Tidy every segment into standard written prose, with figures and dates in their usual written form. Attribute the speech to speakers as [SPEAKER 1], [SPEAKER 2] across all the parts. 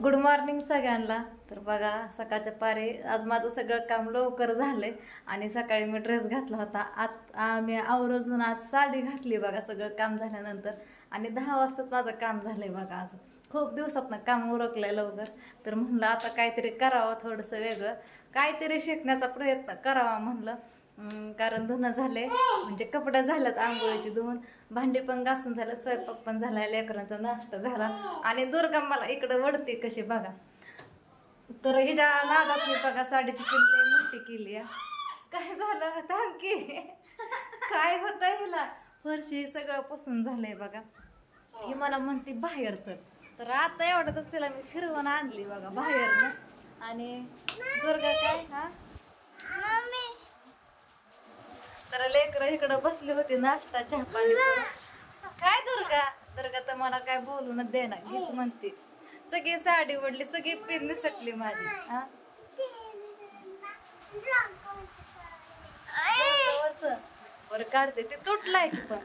[SPEAKER 1] Good morning सगळ्यांना. तर बघा सकाळच्या पारी आज माझं सगळं काम लवकर झालंय आणि सकाळी मी ड्रेस घातला होता. आज मी आवरजून आज साडी घातली बघा सगळं काम झाल्यानंतर आणि 10 वाजताच माझं काम झालंय बघा. आज खूप दिवसातनं काम उरकलंय लवकर. तर म्हणलं आता काहीतरी करावं, थोडंसं वेगळं काहीतरी शिकण्याचा प्रयत्न करावा म्हणलं. कारण धुणं झाले म्हणजे कपडे झालेत, आंघोळीची धुवून, भांडी पण घासून झालं, स्वयंपाक पण झाला, लेकरांचा नाश्ता झाला आणि दुर्गा मला इकडे वडते कशी बघा. तर हिच्या नादात मी बघा साडीची किल्ली मोठी केली. काय झालं सांग की काय होत हिला. फरशी सगळं पसंत झालंय बघा. ही मला म्हणते बाहेर चल. तर आता एवढ्यातच तिला मी फिरवून आणली बघा बाहेर. आणि दुर्गा काय हा तर लेकरं इकडं बसली होती नाश्ता चहा पाणी करून. काय दुर्गा दुर्गा तर मला काय बोलूनच देणार, हीच म्हणते. सगळी साडी ओढली, सगळी पिन निसटली माझी. बरं काढते ते तुटलाय की पण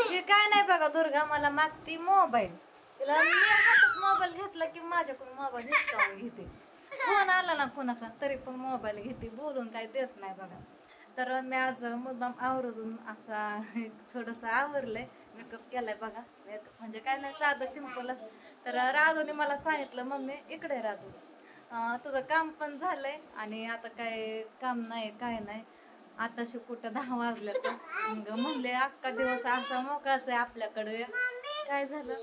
[SPEAKER 1] हे काय नाही बघा. दुर्गा मला मागती मोबाईल. तिला मी हातात मोबाईल घेतला की माझ्याकडून मोबाईल हिसकावून घेते. फोन आला ना कोणाचा तरी पण मोबाईल घेते, बोलून काय देत नाही बघा. तर मी आज मुद्दाम आवरून असा थोडंसं आवरलंय, मेकअप केलाय बघा. मेकअप म्हणजे काय नाही, साधं सिंपलच. तर राजूने मला सांगितलं मम्मी इकडे राजू तुझं काम पण झालंय आणि आता काय काम नाही काय नाही, आताशी कुठं 10 वाजले. तर मग म्हणले अख्खा दिवस असा मोकळाच आहे आपल्याकडे. काय झालं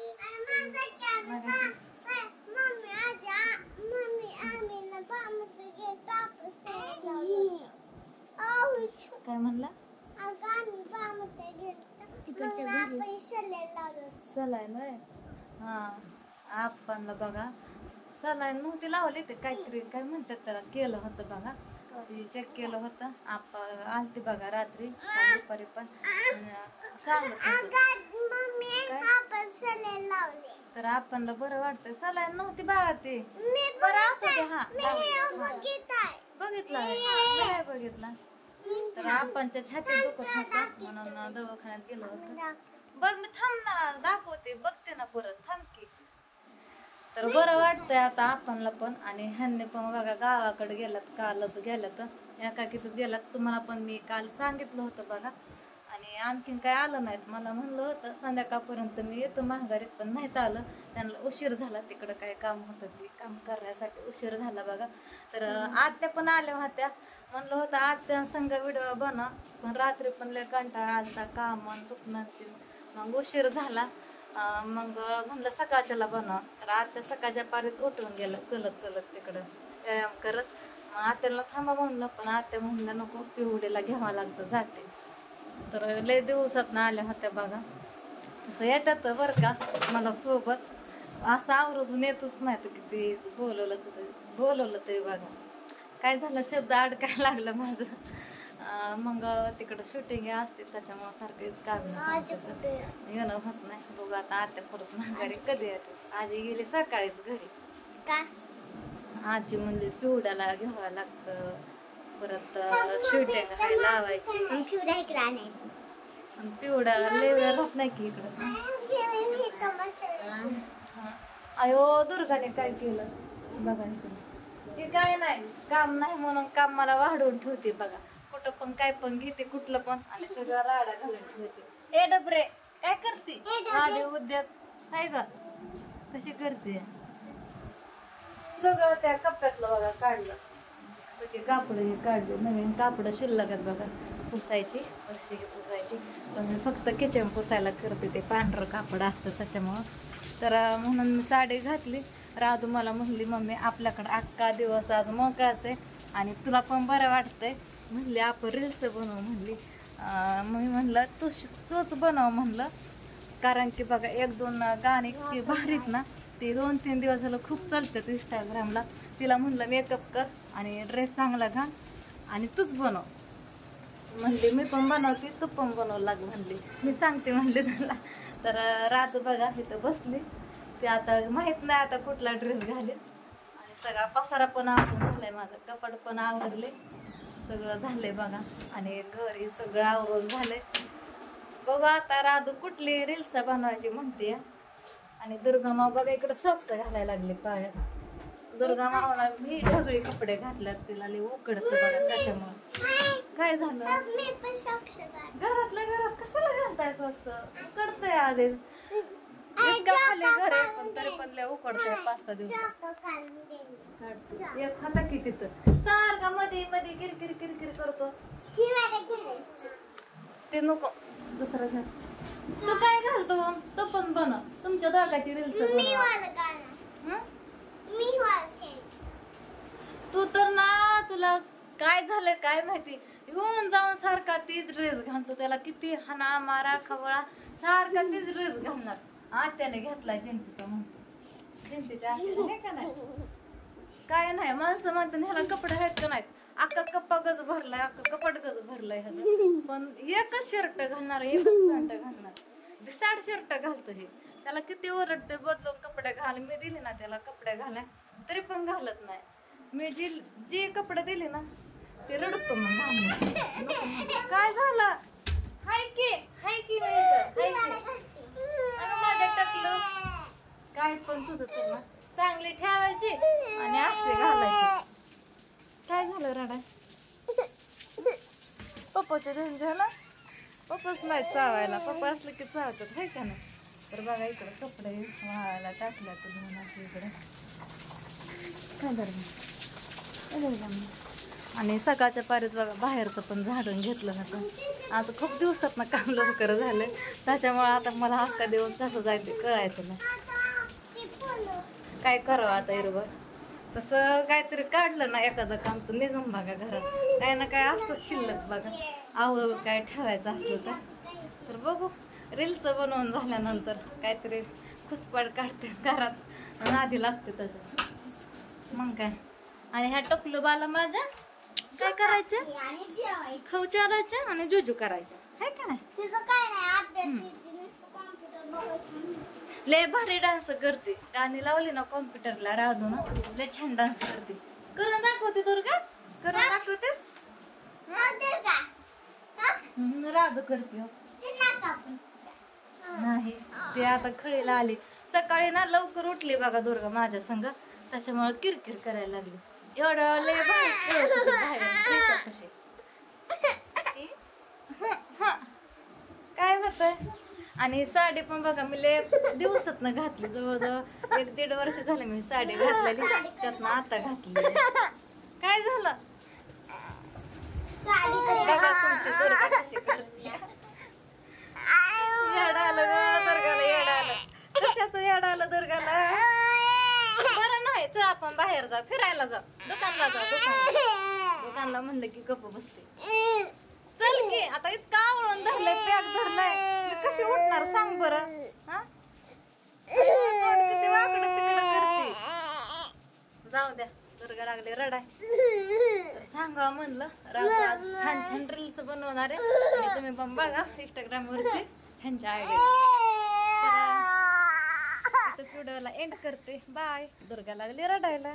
[SPEAKER 1] काय म्हणला सलाईन होय. हा आपणला बघा सलाईन नव्हती लावली, ते काहीतरी काय म्हणतात त्याला केलं होतं बघा. चेक केलं होतं आप आलती बघा रात्री दुपारी पण सांगत तर आपणला बरं वाटतंय. सलाईन नव्हती बाळा ती बरं असं ते. हा बघितला नाही बघितला. तर आपणच्या छातीत दुखत होता म्हणून दवाखान्यात गेलो होतो. बघ मी थांब ना दाखवते, बघते ना परत थांब की. तर बरं वाटतंय आता आपणला पण. आणि ह्यांनी पण बघा गावाकडे गेलात, कालच गेल्यात, एकाकीतच गेलात. तुम्हाला पण मी काल सांगितलं होतं बघा. आणि आणखीन काय आलं नाहीत. मला म्हणलं होतं संध्याकाळपर्यंत मी येतो माघारी, पण नाहीत आलं. त्यांना उशीर झाला, तिकडं काय काम होतं ते काम करण्यासाठी उशीर झाला बघा. तर आत्या पण आल्या होत्या, म्हणलं होतं आत्या संग व्हिडिओ बनव, पण रात्री पण लय कंटाळा आलता काम दुखणं. मग उशीर झाला. मग म्हणलं सकाळच्याला बनव. तर आत्या सकाळच्या पारीच उठून गेलं चलत चलत तिकडं व्यायाम करत. मग आत्याला थांबा म्हणलं, पण आत्या म्हणलं नको पिवडीला घ्यावं लागतं जाते. तर लय दिवसात ना आल्या होत्या बघा. तसं येतात बरं का मला सोबत, असं आवरून येतच नाही. तर किती बोलवलं तरी बघा काय झालं शब्द अडकायला लागलं माझं. मग तिकडं शूटिंग असते त्याच्यामुळे सारखंच काम येणं होत नाही. बघू आता आत्या परत माघारी कधी येते. आजी गेली सकाळीच घरी. आजी म्हणजे पिवड्याला घ्यावं लागतं, परत शूटिंग हाय लावायची. पिवडा लेवला राहत नाही की इकडं. अयो दुर्गाने काय केलं बघा. हे काय नाही काम नाही म्हणून काम मला वाढवून ठेवते बघा. कुठं पण काय पण घेते कुठलं पण आणि सगळं राडा घालून ठेवते. ए डबरे काय करते माझे उद्योग आहे का कशी करते. सगळं त्या कप्प्यातलं बघा काढलं, सगळे कापड हे काढले, नवीन कापड शिल्लक आहेत बघा पुसायची, फरशी पुसायची. पण मी फक्त किचन पुसायला करते, ते पांढरं कापड असतं त्याच्यामुळं. तर म्हणून मी साडी घातली. राधू मला म्हणली मम्मी आपल्याकडे अख्खा दिवस आज मोकळाच आहे आणि तुला पण बरं वाटतंय म्हणली, आपण रील्स बनव म्हणली. मी म्हणलं तूच बनव म्हणलं, कारण की बघा 1-2 गाणी इतकी भारीत ना, ते 2-3 दिवस झालं खूप चालतात इंस्टाग्रामला. तिला म्हणलं मेकअप कर आणि ड्रेस चांगला घाल आणि तूच बनव म्हणली. मी पण बनवते तू पण बनवू लाग म्हणली, मी सांगते म्हणले तुला. तर राधू बघा इथं बसली. ते आता माहित नाही आता कुठला ड्रेस घालेल. आणि सगळा पसारा पण आवरून झालाय माझं, कपड पण आवरले, सगळं झालंय बघा. आणि घरी सगळं आवरून झालंय. बघू आता राधू कुठली रील्स बनवायची म्हणते. आणि दुर्गा माव बघा इकडे सॉक्स घालायला लागले पायात. दुर्गा मावला मी ढगळी कपडे घातल्यात, तिला लई उकडत बघा त्याच्यामुळे. काय झालं घरातल्या घरात कशाला घालताय सॉक्स? उकडतंय आधी. इतका खाली घर आहे पण तरी पण लय उकडतंय 5-6 दिवसात. एक हाता की तिथं सारखा मध्ये मध्ये किरकिर किरकिर करतो. ते नको, दुसरं घर. तू काय घालतो? तो पण बनव, तुमच्या दोघांची रील्स बनव. तू तर ना, तुला काय झालंय काय माहिती, येऊन जाऊन सारखा तीच ड्रेस घालतो. त्याला किती हाना मारा खवळा, सारखा तीच ड्रेस घालणार. आत्याने घेतलाय जिंतीचा म्हणतो, जिंतीच्या आत्याने नाही का नाही. काय नाही, माणसं म्हणतात ह्याला कपडे आहेत का नाहीत. अख्खा कप्पा गज भरलाय, अख्खा कपाट गज भरलाय ह्याचं. पण एकच शर्ट घालणार, एकच पॅन्ट घालणार, 60 शर्ट घालतो हे. त्याला किती ओरडते बदलून कपडे घाल. मी दिले ना त्याला कपडे घालाय तरी पण घालत नाही. मी जे कपडे दिले ना ते रडतो मग घालण्यासाठी. काय झालं? हाय की माझ्या टाकलं. काय पण तुझं तर ना चांगली ठेवायची आणि असते घालायची. काय झालं रडाय? पप्पाच्या घेऊन झाला. पप्पाच नाही चावायला, पप्पा असलं की चावतात हाय का नाही. तर बघा इकडे कपडे वाळायला टाकल्या तुम्ही असं इकडे. काय झालं? आणि सकाळच्या पारीच बघा बाहेरचं पण झाडून घेतलं ना. पण आता खूप दिवसात ना काम लवकर झालं, त्याच्यामुळे आता मला अख्खा दिवस कसं जायचं कळायचं नाही. काय करावं आता इरवर. तसं काहीतरी काढलं ना एखादं काम तर निघून बघा घरात काय ना काय असतं शिल्लक बघा. आवड काय ठेवायचं असलं तर बघू. रील्स बनवून झाल्यानंतर काहीतरी खुसपाट काढते घरात, आधी लागते त्याचं मग काय. आणि ह्या टोपलं बाला माझ्या काय करायचं, खाऊ चारायचं आणि जुजू करायचं आहे का नाही. लय भारी डान्स करते, गाणी लावली ना कॉम्प्युटरला राहतो ना, लय छान डान्स करते. करून दाखवते दुर्गा, करून दाखवतेस. राधू करते नाही, ते आता खळीला आली. सकाळी ना लवकर उठली बघा दुर्गा माझ्या संग, त्याच्यामुळे किरकिर करायला लागली. एवढं लय भारी खेळत होती बाहेर कशी. काय होतंय. आणि साडी पण बघा मी लय दिवसात न घातली, जवळजवळ 1-1.5 वर्ष झाले मी साडी घातलेली, त्यातनं आता घातली. काय झालं बघा तुमची दुर्गा कशी करते. येड आलं ग दुर्गाला, येड आलं. कशाचं येड आलं दुर्गाला. बरं नाही, चल आपण बाहेर जाऊ, फिरायला जाऊ, दुकानला जाऊ. दुकानला म्हणलं की गप्प बसते. चल की आता इतकं आवळून धरलंय, पॅक धरलंय, मी कशी उठणार सांग बरं. किती वाकडं तिकडं करते. जाऊ द्या, दुर्गा लागले रडाय. तर सांगा म्हणलं राहू आज छान छान रील्स बनवणार आहे आणि तुम्ही पण बघा इंस्टाग्राम वरती ह्यांच्या आयडिया. व्हिडिओला एंड करते. बाय. दुर्गा लागली रडायला.